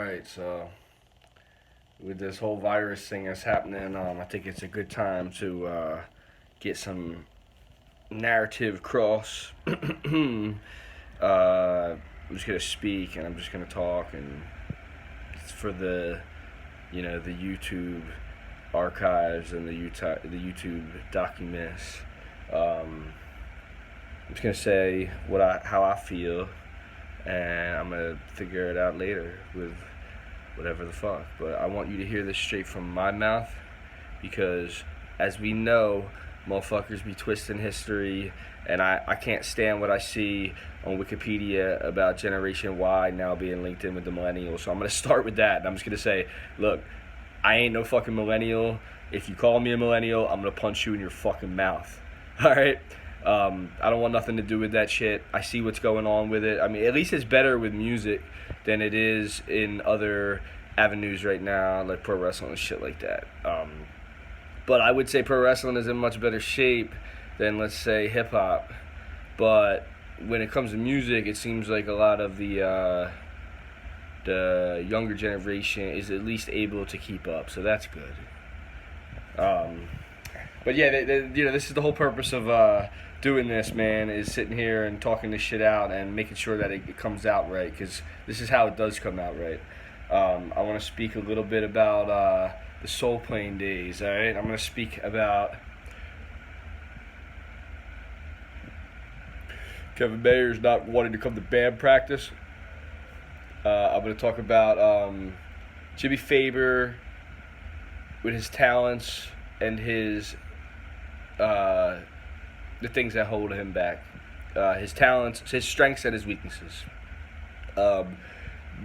right, so with this whole virus thing that's happening, I think it's a good time to get some narrative across. I'm just gonna speak and I'm just gonna talk, and it's for the YouTube archives and the YouTube documents. I'm just gonna say how I feel, and I'm gonna figure it out later with whatever the fuck. But I want you to hear this straight from my mouth because, as we know, motherfuckers be twisting history, and I can't stand what I see on Wikipedia about Generation Y now being linked in with the millennials. So I'm gonna start with that, and I'm just gonna say, look, I ain't no fucking millennial. If you call me a millennial, I'm gonna punch you in your fucking mouth. All right. I don't want nothing to do with that shit. I see what's going on with it. I mean, at least it's better with music than it is in other avenues right now, like pro wrestling and shit like that. But I would say pro wrestling is in much better shape than, let's say, hip hop. But when it comes to music, it seems like a lot of the younger generation is at least able to keep up, so that's good. But yeah, this is the whole purpose of doing this, man, is sitting here and talking this shit out and making sure that it comes out right, because this is how it does come out right. I want to speak a little bit about the Soul Plane days, alright? I'm going to speak about Kevin Mayers not wanting to come to band practice. I'm going to talk about Jimmy Faber with his talents and his the things that hold him back, his talents, his strengths, and his weaknesses.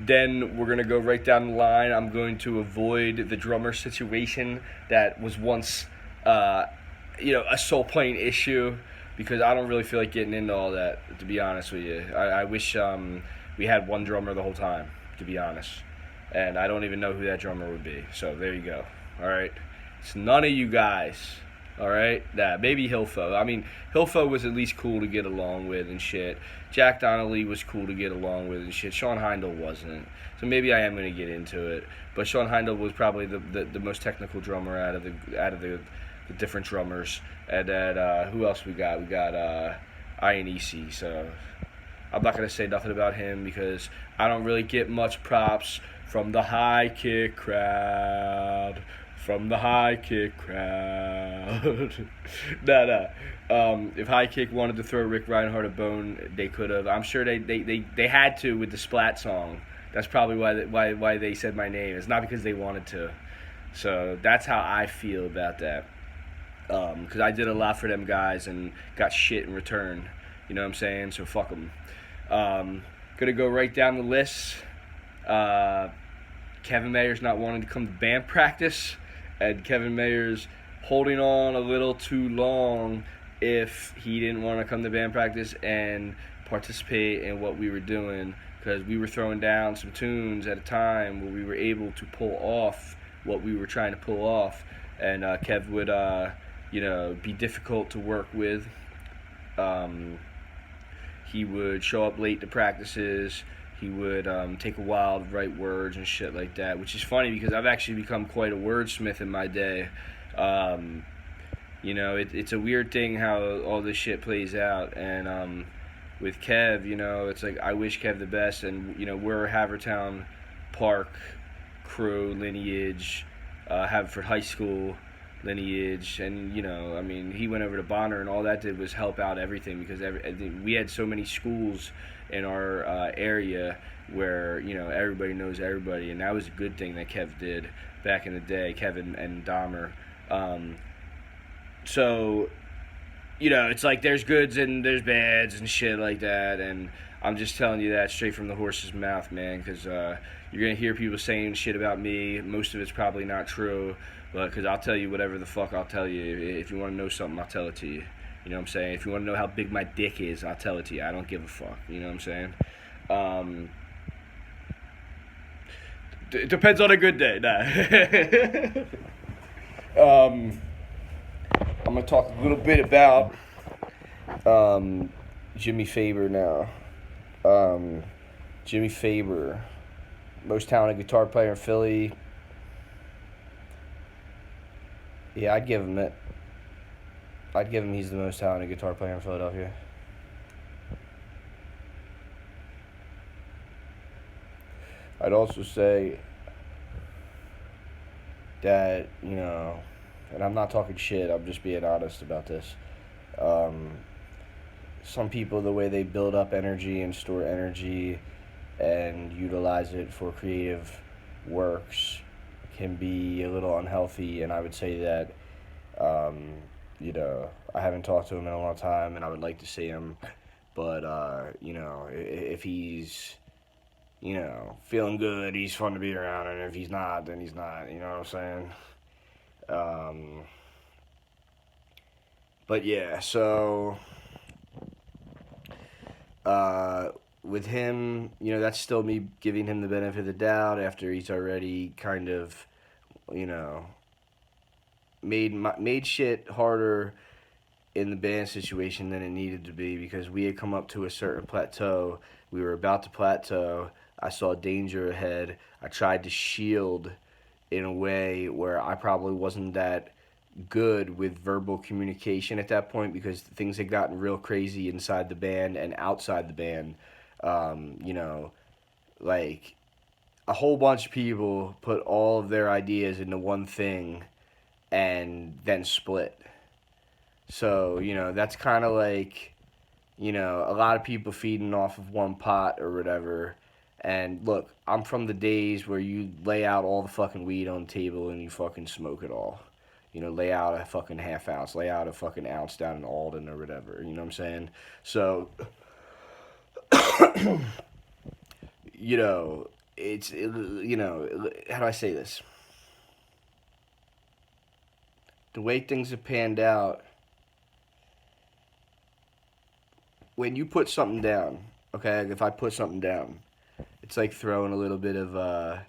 Then we're gonna go right down the line. I'm going to avoid the drummer situation that was once, a Soul Plane issue, because I don't really feel like getting into all that, to be honest with you. I wish we had one drummer the whole time, to be honest, and I don't even know who that drummer would be. So there you go. All right, it's none of you guys. All right, maybe Hilfo. I mean, Hilfo was at least cool to get along with and shit. Jack Donnelly was cool to get along with and shit. Sean Heindel wasn't. So maybe I am gonna get into it. But Sean Heindel was probably the most technical drummer out of the different drummers. And then who else we got? We got Ian EC. So I'm not gonna say nothing about him because I don't really get much props from the high kick crowd. From the high kick crowd. Nah. If high kick wanted to throw Rick Reinhart a bone, they could have. I'm sure they had to with the Splat song. That's probably why they said my name. It's not because they wanted to. So that's how I feel about that. Because I did a lot for them guys and got shit in return. You know what I'm saying? So fuck them. Gonna go right down the list. Kevin Mayers not wanting to come to band practice. And Kevin Mayers holding on a little too long if he didn't want to come to band practice and participate in what we were doing, because we were throwing down some tunes at a time where we were able to pull off what we were trying to pull off, and Kev would be difficult to work with. He would show up late to practices. He would take a while to write words and shit like that, which is funny because I've actually become quite a wordsmith in my day. It's a weird thing how all this shit plays out. And with Kev, it's like I wish Kev the best. And, we're a Havertown Park crew lineage, Haverford High School lineage. And, he went over to Bonner, and all that did was help out everything because we had so many schools in our area where everybody knows everybody, and that was a good thing that Kev did back in the day, Kevin and Dahmer. So it's like there's goods and there's bads and shit like that, and I'm just telling you that straight from the horse's mouth, man, because you're gonna hear people saying shit about me. Most of it's probably not true, but because I'll tell you whatever the fuck I'll tell you. If you want to know something, I'll tell it to you. You know what I'm saying? If you want to know how big my dick is, I'll tell it to you. I don't give a fuck. You know what I'm saying? It depends on a good day. Nah. I'm going to talk a little bit about Jimmy Faber now. Jimmy Faber most talented guitar player in Philly. Yeah, I'd give him it. I'd give him he's the most talented guitar player in Philadelphia. I'd also say that, and I'm not talking shit, I'm just being honest about this. Um, some people, the way they build up energy and store energy and utilize it for creative works can be a little unhealthy, and I would say that, um, I haven't talked to him in a long time, and I would like to see him, but, if he's, feeling good, he's fun to be around, and if he's not, then he's not, you know what I'm saying? Um, but yeah, so uh, with him, that's still me giving him the benefit of the doubt after he's already kind of, you know, made shit harder in the band situation than it needed to be because we had come up to a certain plateau. We were about to plateau. I saw danger ahead. I tried to shield in a way where I probably wasn't that good with verbal communication at that point because things had gotten real crazy inside the band and outside the band. Um, you know, like a whole bunch of people put all of their ideas into one thing and then split. So, that's kind of like, a lot of people feeding off of one pot or whatever. And look, I'm from the days where you lay out all the fucking weed on the table and you fucking smoke it all. Lay out a fucking half ounce, lay out a fucking ounce down in Alden or whatever. You know what I'm saying? So, how do I say this? The way things have panned out, when you put something down, okay, if I put something down, it's like throwing a little bit of,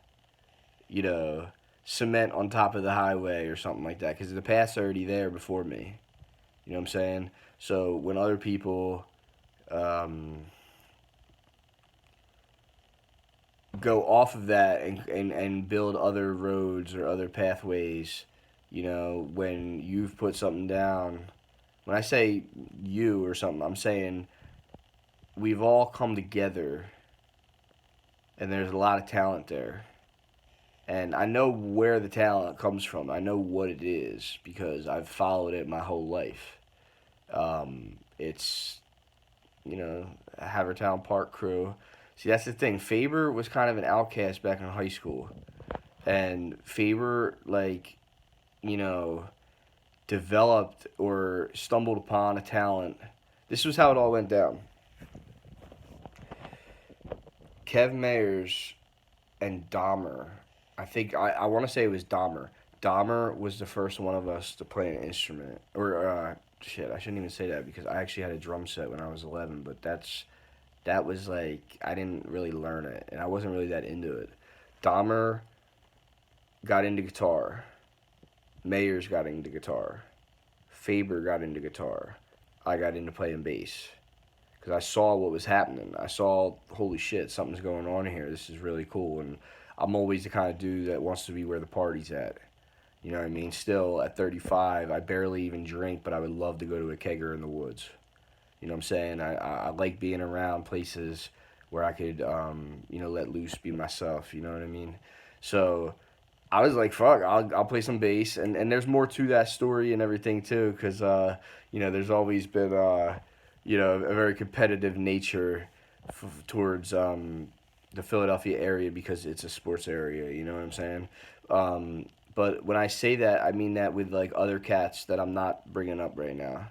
you know, cement on top of the highway or something like that, because the path's already there before me. You know what I'm saying? So when other people um, go off of that and build other roads or other pathways, when you've put something down, when I say you or something, I'm saying we've all come together and there's a lot of talent there. And I know where the talent comes from. I know what it is because I've followed it my whole life. It's, Havertown Park crew. See, that's the thing. Faber was kind of an outcast back in high school. And Faber, you know, developed or stumbled upon a talent. This was how it all went down. Kev Mayers and Dahmer. I want to say it was Dahmer. Dahmer was the first one of us to play an instrument. Or shit, I shouldn't even say that because I actually had a drum set when I was 11. But that was like I didn't really learn it, and I wasn't really that into it. Dahmer got into guitar. Mayers got into guitar. Faber got into guitar. I got into playing bass because I saw what was happening. I saw, holy shit, something's going on here. This is really cool. And I'm always the kind of dude that wants to be where the party's at. You know what I mean? Still, at 35, I barely even drink, but I would love to go to a kegger in the woods. You know what I'm saying? I like being around places where I could, let loose, be myself. You know what I mean? So I was like, fuck, I'll play some bass. And there's more to that story and everything, too, because, there's always been, a very competitive nature towards the Philadelphia area because it's a sports area. You know what I'm saying? But when I say that, I mean that with like other cats that I'm not bringing up right now.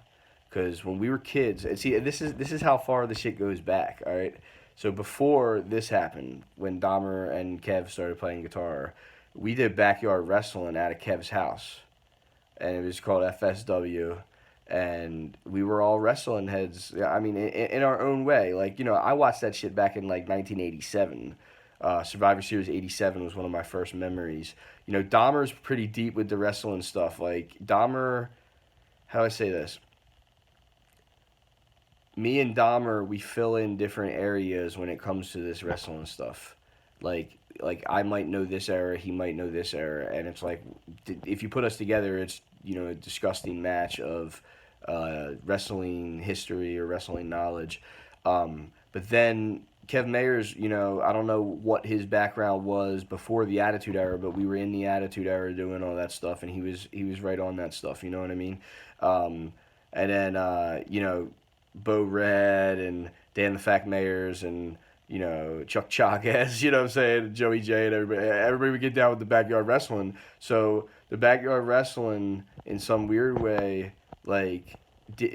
Because when we were kids, and see, this is how far the shit goes back. All right, so before this happened, when Dahmer and Kev started playing guitar, we did backyard wrestling at a Kev's house, and it was called FSW, and we were all wrestling heads. Yeah, I mean, in our own way. Like, I watched that shit back in like 1987. Survivor Series 87 was one of my first memories. Dahmer's pretty deep with the wrestling stuff. Like, Dahmer, how do I say this? Me and Dahmer, we fill in different areas when it comes to this wrestling stuff. Like, like I might know this era, he might know this era, and it's like if you put us together, it's a disgusting match of wrestling history or wrestling knowledge. But then Kev Mayers, I don't know what his background was before the Attitude Era, but we were in the Attitude Era doing all that stuff, and he was right on that stuff. You know what I mean? Um, and then Bo Red and Dan the Fact Mayers and Chuck Chagas, you know what I'm saying, Joey J and everybody would get down with the backyard wrestling. So the backyard wrestling, in some weird way, like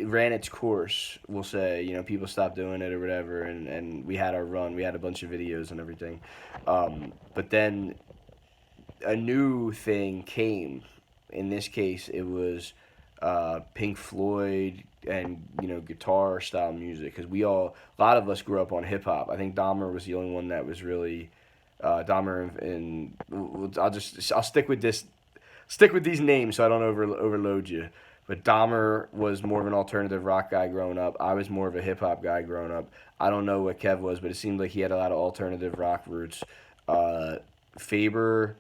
ran its course. We'll say, people stopped doing it or whatever, and we had our run. We had a bunch of videos and everything. But then a new thing came. In this case, it was Pink Floyd and guitar style music, because a lot of us grew up on hip hop. I think Dahmer was the only one that was really Dahmer, and I'll stick with these names so I don't overload you. But Dahmer was more of an alternative rock guy growing up. I was more of a hip hop guy growing up. I don't know what Kev was, but it seemed like he had a lot of alternative rock roots. Faber,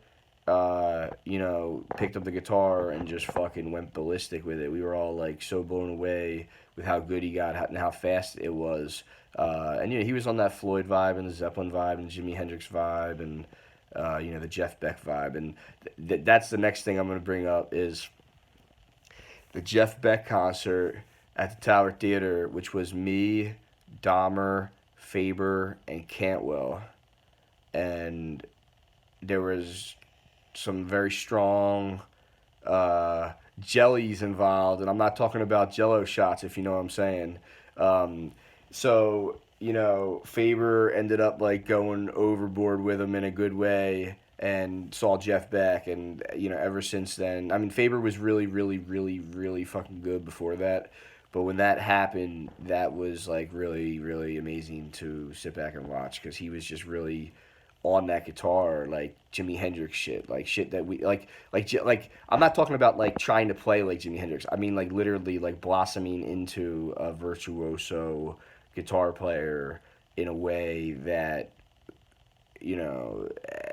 picked up the guitar and just fucking went ballistic with it. We were all like so blown away with how good he got and how fast it was. And he was on that Floyd vibe and the Zeppelin vibe and Jimi Hendrix vibe and the Jeff Beck vibe. And that's the next thing I'm gonna bring up is the Jeff Beck concert at the Tower Theater, which was me, Dahmer, Faber, and Cantwell, and there was some very strong jellies involved, and I'm not talking about Jello shots, if you know what I'm saying. So Faber ended up like going overboard with him in a good way, and saw Jeff Beck, and ever since then, I mean, Faber was really, really, really, really fucking good before that. But when that happened, that was like really, really amazing to sit back and watch, because he was just really on that guitar, like Jimi Hendrix shit, like shit that we like. I'm not talking about like trying to play like Jimi Hendrix. I mean like literally like blossoming into a virtuoso guitar player in a way that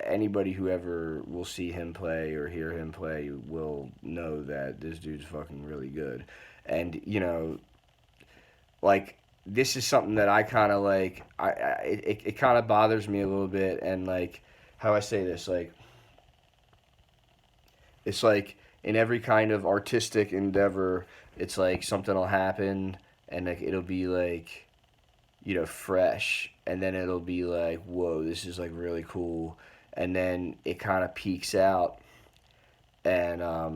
anybody who ever will see him play or hear him play will know that this dude's fucking really good. And like this is something that I kind of like. It kind of bothers me a little bit, and like how I say this, like it's like in every kind of artistic endeavor, it's like something will happen, and like it'll be like fresh, and then it'll be like, whoa, this is like really cool, and then it kind of peaks out, and how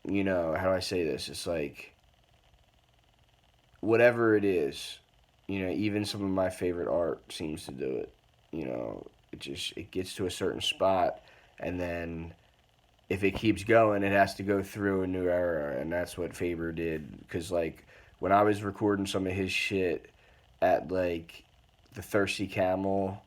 do I say this? It's like whatever it is, even some of my favorite art seems to do it. It gets to a certain spot, and then if it keeps going, it has to go through a new era, and that's what Faber did. Because like when I was recording some of his shit at like the Thirsty Camel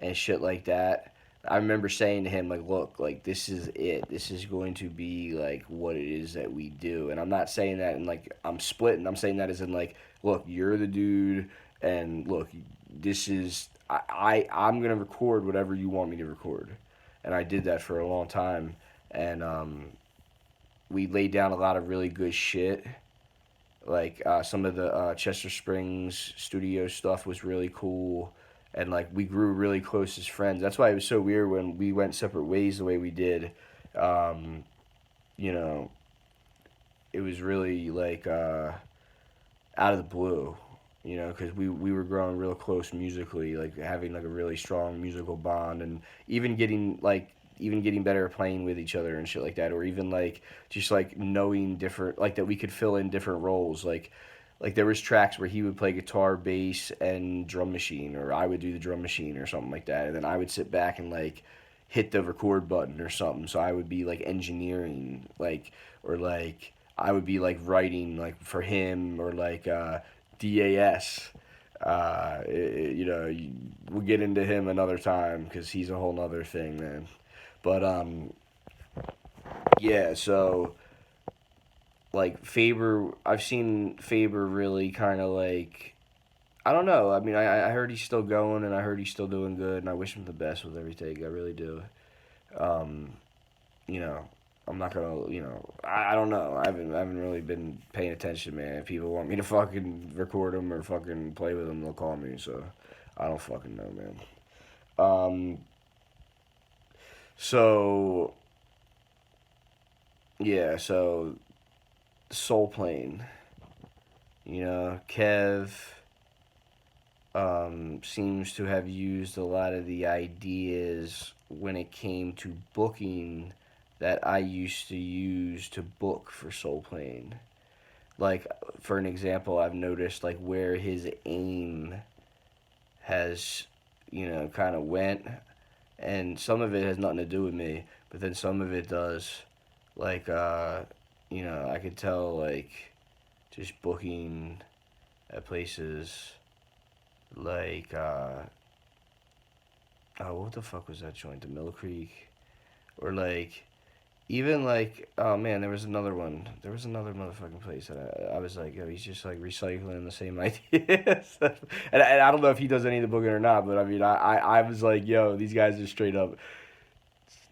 and shit like that, I remember saying to him like, look, like this is it. This is going to be like what it is that we do. And I'm not saying that in like I'm splitting. I'm saying that as in like, look, you're the dude, and look, this is I'm gonna record whatever you want me to record. And I did that for a long time, and we laid down a lot of really good shit. Like some of the Chester Springs studio stuff was really cool, and like we grew really close as friends. That's why it was so weird when we went separate ways the way we did. Um, you know, it was really like out of the blue. Because we were growing real close musically, like having like a really strong musical bond, and even getting better at playing with each other and shit like that, or even like just like knowing different, like that we could fill in different roles, like there was tracks where he would play guitar, bass, and drum machine, or I would do the drum machine or something like that, and then I would sit back and like hit the record button or something. So I would be like engineering, like, or like I would be like writing like for him, or like DAS. We'll get into him another time because he's a whole nother thing, man. But yeah. So like Faber, I've seen Faber really kind of like I don't know. I mean, I heard he's still going, and I heard he's still doing good, and I wish him the best with everything. I really do. Um, you know, I'm not gonna, I don't know. I haven't really been paying attention, man. If people want me to fucking record them or fucking play with them, they'll call me. So I don't fucking know, man. Um, so yeah, so Soul Plane, Kev seems to have used a lot of the ideas when it came to booking that I used to use to book for Soul Plane. Like, for an example, I've noticed like where his aim has, kind of went, and some of it has nothing to do with me, but then some of it does. Like, I could tell like just booking at places like oh, what the fuck was that joint? The Mill Creek, or like even like, oh man, there was another one. There was another motherfucking place that I was like, yo, he's just like recycling the same ideas. And I don't know if he does any of the booking or not, but I mean, I was like, yo, these guys are straight up,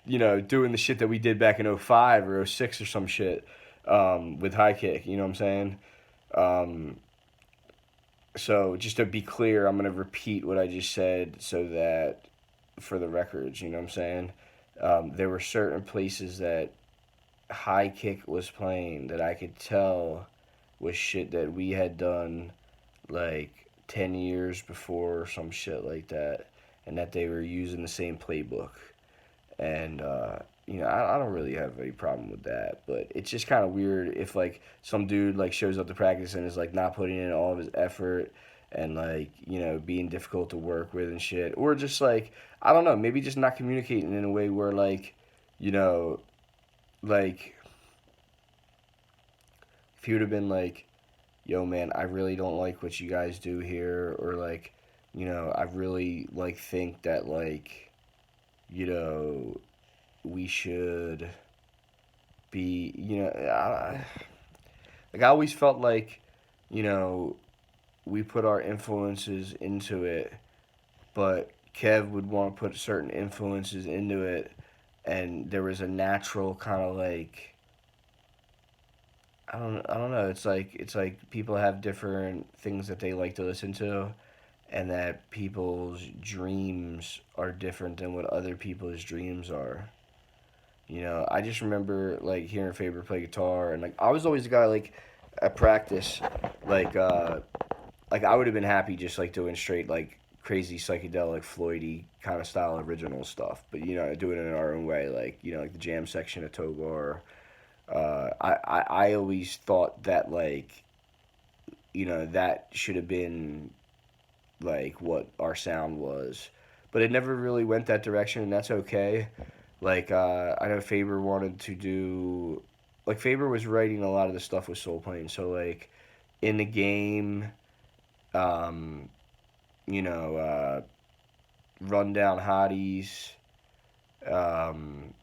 doing the shit that we did back in '05 or '06 or some shit, with high kick. You know what I'm saying? Um, so just to be clear, I'm gonna repeat what I just said so that for the records, you know what I'm saying? There were certain places that high kick was playing that I could tell was shit that we had done like 10 years before or some shit like that, and that they were using the same playbook. And I don't really have any problem with that, but it's just kind of weird if like some dude like shows up to practice and is like not putting in all of his effort, and like being difficult to work with and shit, or just like, I don't know, maybe just not communicating in a way where like, you know like if he would have been like, yo man, I really don't like what you guys do here, or like, I really like think that like, you know we should be, like I always felt like, you know we put our influences into it, but Kev would want to put certain influences into it, and there was a natural kind of like, I don't know. It's like people have different things that they like to listen to, and that people's dreams are different than what other people's dreams are. I just remember like hearing Faber play guitar, and like I was always the guy like at practice, like like I would have been happy just like doing straight like crazy psychedelic Floydy kind of style original stuff, but doing it in our own way, like like the jam section of Togar. I always thought that like that should have been like what our sound was, but it never really went that direction, and that's okay. Like I know Faber wanted to do, like Faber was writing a lot of the stuff with Soul Plane, so like in the game, um, you know, Rundown Hotties, um,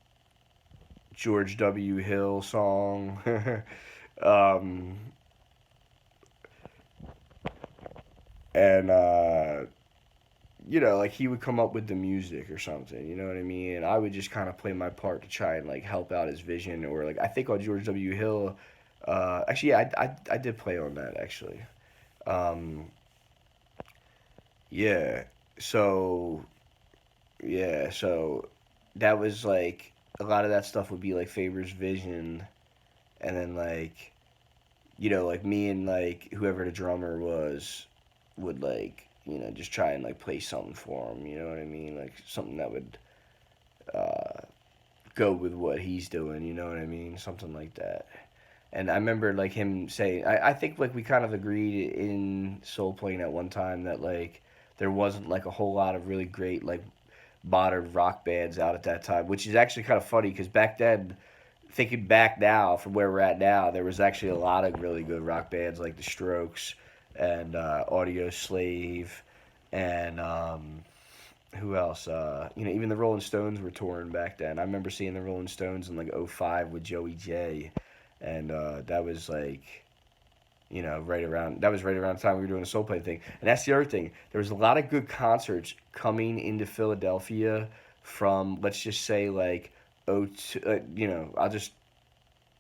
George W. Hill song. um, and like he would come up with the music or something, you know what I mean? And I would just kind of play my part to try and like help out his vision, or like I think on George W. Hill, actually, yeah, I did play on that actually. Um, yeah, so so that was like a lot of that stuff would be like Faber's vision, and then like like me and like whoever the drummer was would like just try and like play something for him. You know what I mean? Like something that would uh, go with what he's doing. You know what I mean? Something like that. And I remember like him saying, I think like we kind of agreed in Soul Plane at one time that like there wasn't like a whole lot of really great like modern rock bands out at that time, which is actually kind of funny because back then, thinking back now from where we're at now, there was actually a lot of really good rock bands like The Strokes and Audio Slave, and who else? Even the Rolling Stones were touring back then. I remember seeing the Rolling Stones in like '05 with Joey J, and that was like That was right around the time we were doing the Soul Plane thing. And that's the other thing. There was a lot of good concerts coming into Philadelphia from, let's just say, like, oh 02, I'll just,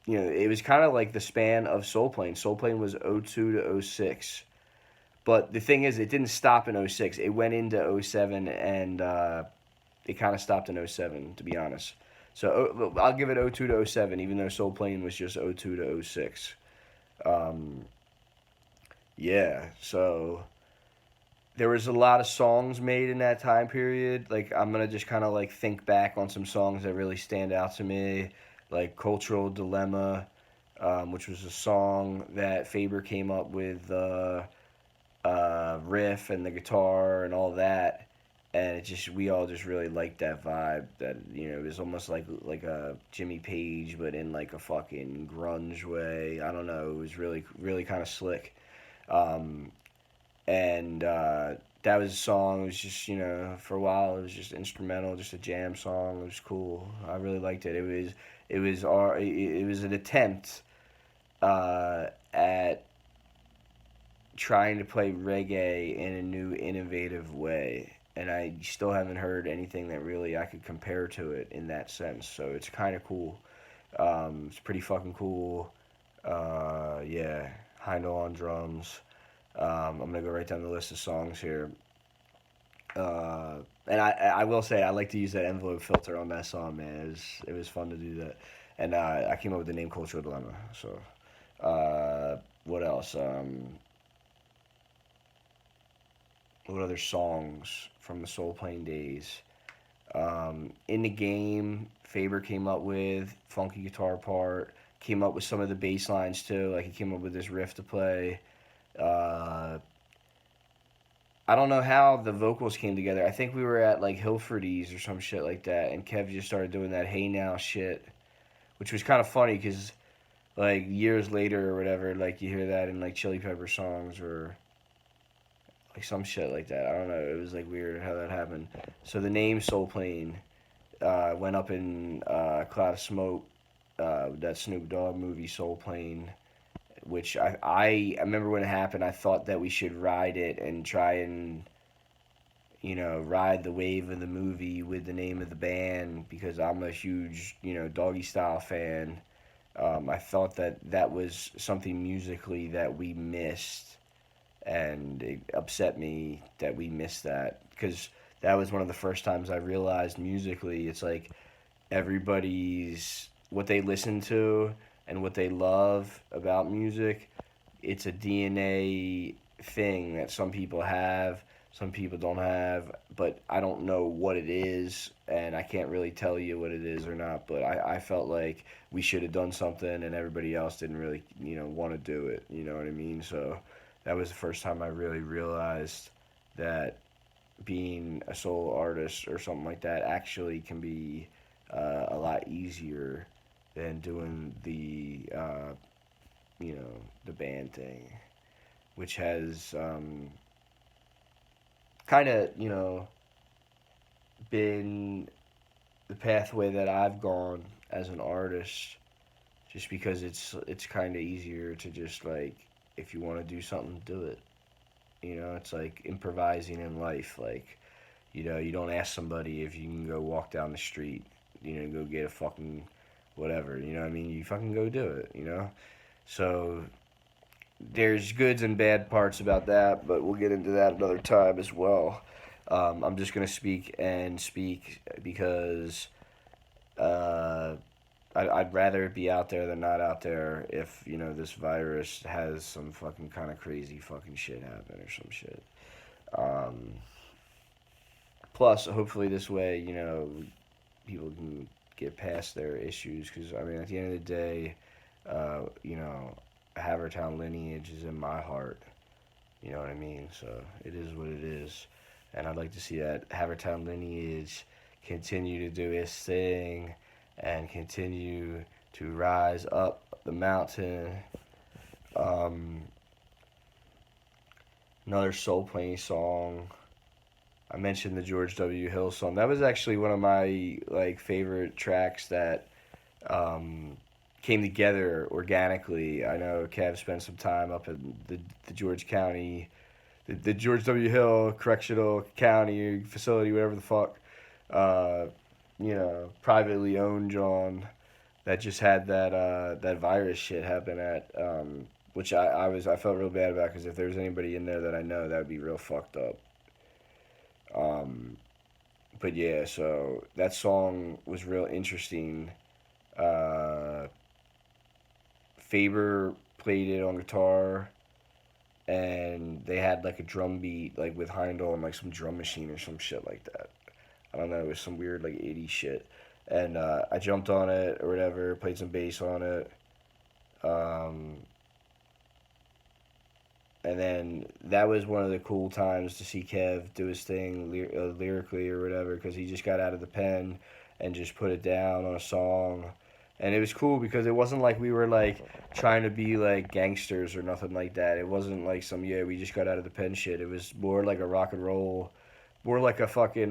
it was kind of like the span of Soul Plane. Soul Plane was 02 to 06. But the thing is, it didn't stop in 06. It went into 07, and it kind of stopped in 07, to be honest. So I'll give it 02 to 07, even though Soul Plane was just 02 to 06. Yeah, so there was a lot of songs made in that time period. Like, I'm gonna just kind of like think back on some songs that really stand out to me, like "Cultural Dilemma," which was a song that Faber came up with riff and the guitar and all that, and we all just really liked that vibe. That it was almost like a Jimmy Page, but in like a fucking grunge way. I don't know. It was really really kind of slick. Um, and that was a song. It was just for a while it was just instrumental, just a jam song. It was cool. I really liked it. It was an attempt at trying to play reggae in a new innovative way, and I still haven't heard anything that really I could compare to it in that sense. So it's kind of cool. It's pretty fucking cool. Yeah, Heindel on drums. I'm gonna go right down the list of songs here. And I will say I like to use that envelope filter on that song, man. It was fun to do that, and I came up with the name Cultural Dilemma. So what else? What other songs from the Soul Plane days? In the Game, Faber came up with funky guitar part. Came up with some of the bass lines too. Like he came up with this riff to play. Uh, I don't know how the vocals came together. I think we were at like Hilferty's or some shit like that, and Kev just started doing that "Hey Now" shit, which was kind of funny because like years later or whatever, like you hear that in like Chili Pepper songs or like some shit like that. I don't know. It was like weird how that happened. So the name Soul Plane went up in Cloud of Smoke, that Snoop Dogg movie Soul Plane, which I remember when it happened. I thought that we should ride it and try and ride the wave of the movie with the name of the band because I'm a huge Doggy Style fan. I thought that that was something musically that we missed, and it upset me that we missed that because that was one of the first times I realized musically it's like everybody's what they listen to and what they love about music. It's a DNA thing that some people have, some people don't have, but I don't know what it is, and I can't really tell you what it is or not. But I felt like we should have done something, and everybody else didn't really, want to do it. You know what I mean? So that was the first time I really realized that being a solo artist or something like that actually can be a lot easier than doing the band thing, which has kind of been the pathway that I've gone as an artist, just because it's kind of easier to just like if you want to do something, do it. It's like improvising in life. Like, you don't ask somebody if you can go walk down the street, go get a fucking whatever, you know what I mean? You fucking go do it. So there's goods and bad parts about that, but we'll get into that another time as well. I'm just going to speak because I'd rather be out there than not out there if, this virus has some fucking kind of crazy fucking shit happen or some shit. Plus, hopefully this way, people can get past their issues because, I mean, at the end of the day, Havertown lineage is in my heart. You know what I mean? So it is what it is. And I'd like to see that Havertown lineage continue to do its thing and continue to rise up the mountain. Another Soul Plane song. I mentioned the George W. Hill song. That was actually one of my like favorite tracks that came together organically. I know Kev spent some time up in the George County, the George W. Hill Correctional County facility, whatever the fuck, uh, privately owned John that just had that virus shit happen at, which I felt real bad about because if there was anybody in there that I know, that would be real fucked up. Um, but yeah, so that song was real interesting. Uh, Faber played it on guitar, and they had like a drum beat like with Heindel and like some drum machine or some shit like that. I don't know, it was some weird like 80s shit. And I jumped on it or whatever, played some bass on it. Um, and then that was one of the cool times to see Kev do his thing lyrically or whatever, because he just got out of the pen and just put it down on a song. And it was cool because it wasn't like we were like trying to be like gangsters or nothing like that. It wasn't like some, yeah, we just got out of the pen shit. It was more like a rock and roll, more like a fucking,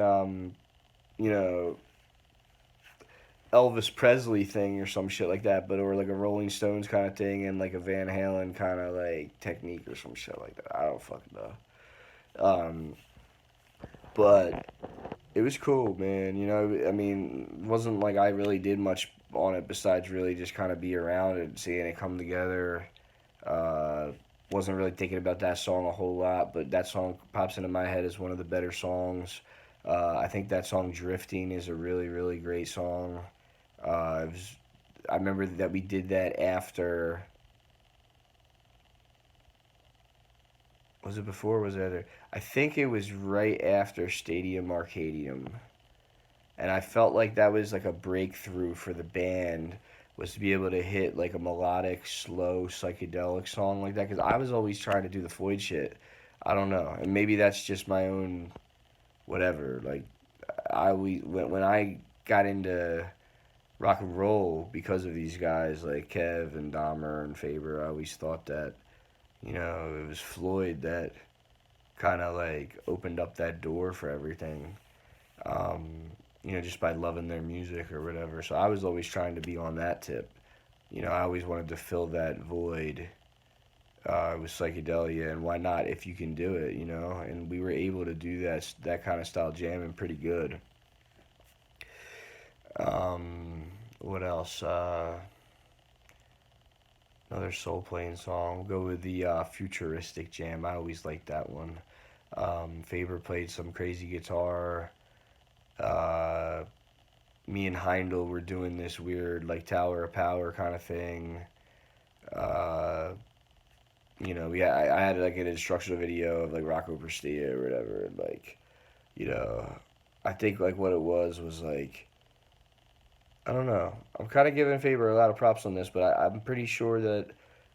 you know, Elvis Presley thing or some shit like that, but or like a Rolling Stones kind of thing and like a Van Halen kind of like technique or some shit like that. I don't fucking know. But it was cool, man. I mean, it wasn't like I really did much on it besides really just kind of be around it, seeing it come together. Uh, wasn't really thinking about that song a whole lot, but that song pops into my head as one of the better songs. I think that song "Drifting" is a really, really great song. It was, I remember that we did that after. Was it before? Or was it after? I think it was right after Stadium Arcadium, and I felt like that was like a breakthrough for the band, was to be able to hit like a melodic, slow, psychedelic song like that. Because I was always trying to do the Floyd shit. I don't know, and maybe that's just my own whatever. Like when I got into rock and roll because of these guys like Kev and Dahmer and Faber, I always thought that it was Floyd that kind of like opened up that door for everything. Um, just by loving their music or whatever. So I was always trying to be on that tip. I always wanted to fill that void with psychedelia, and why not if you can do it, And we were able to do that kind of style jamming pretty good. What else? Another soul playing song. We'll go with the futuristic jam. I always liked that one. Faber played some crazy guitar. Uh, Me and Heindel were doing this weird like Tower of Power kind of thing. Uh, I had like an instructional video of like Rocco Prestia or whatever. And, like, you know, I think like what it was like, I don't know. I'm kind of giving Faber a lot of props on this, but I'm pretty sure that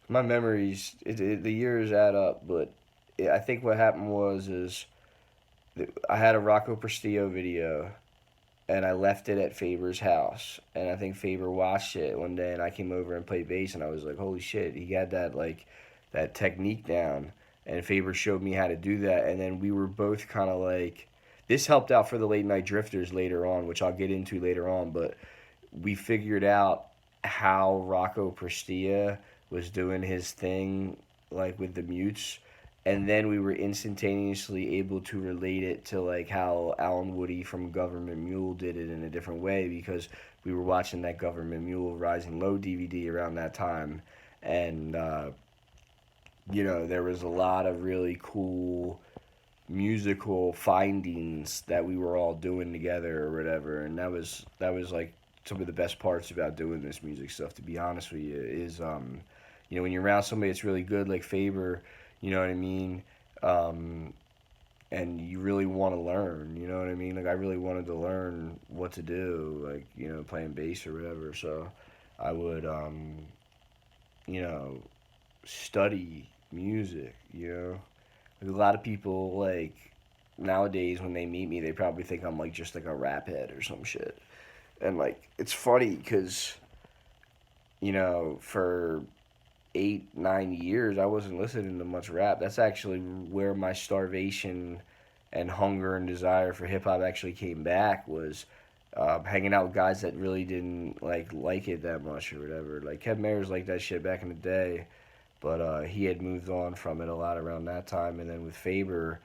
my memories, the years add up. But I think what happened is I had a Rocco Prestia video and I left it at Faber's house. And I think Faber watched it one day, and I came over and played bass, and I was like, "Holy shit!" He had that technique down. And Faber showed me how to do that, and then we were both kind of like, this helped out for the late night drifters later on, which I'll get into later on. But we figured out how Rocco Prestia was doing his thing, like with the mutes, and then we were instantaneously able to relate it to like how Alan Woody from Government Mule did it in a different way, because we were watching that Government Mule Rising Low DVD around that time, and there was a lot of really cool musical findings that we were all doing together or whatever, and that was like some of the best parts about doing this music stuff, to be honest with you, is when you're around somebody that's really good like Faber, you know what I mean, and you really want to learn, you know what I mean, like I really wanted to learn what to do, like playing bass or whatever, so I would you know study music, like a lot of people, like nowadays when they meet me, they probably think I'm like just like a rap head or some shit. And like it's funny because for 8-9 years I wasn't listening to much rap. That's actually where my starvation and hunger and desire for hip hop actually came back, was hanging out with guys that really didn't like it that much or whatever. Like Kev Mayers liked that shit back in the day, but he had moved on from it a lot around that time. And then with Faber,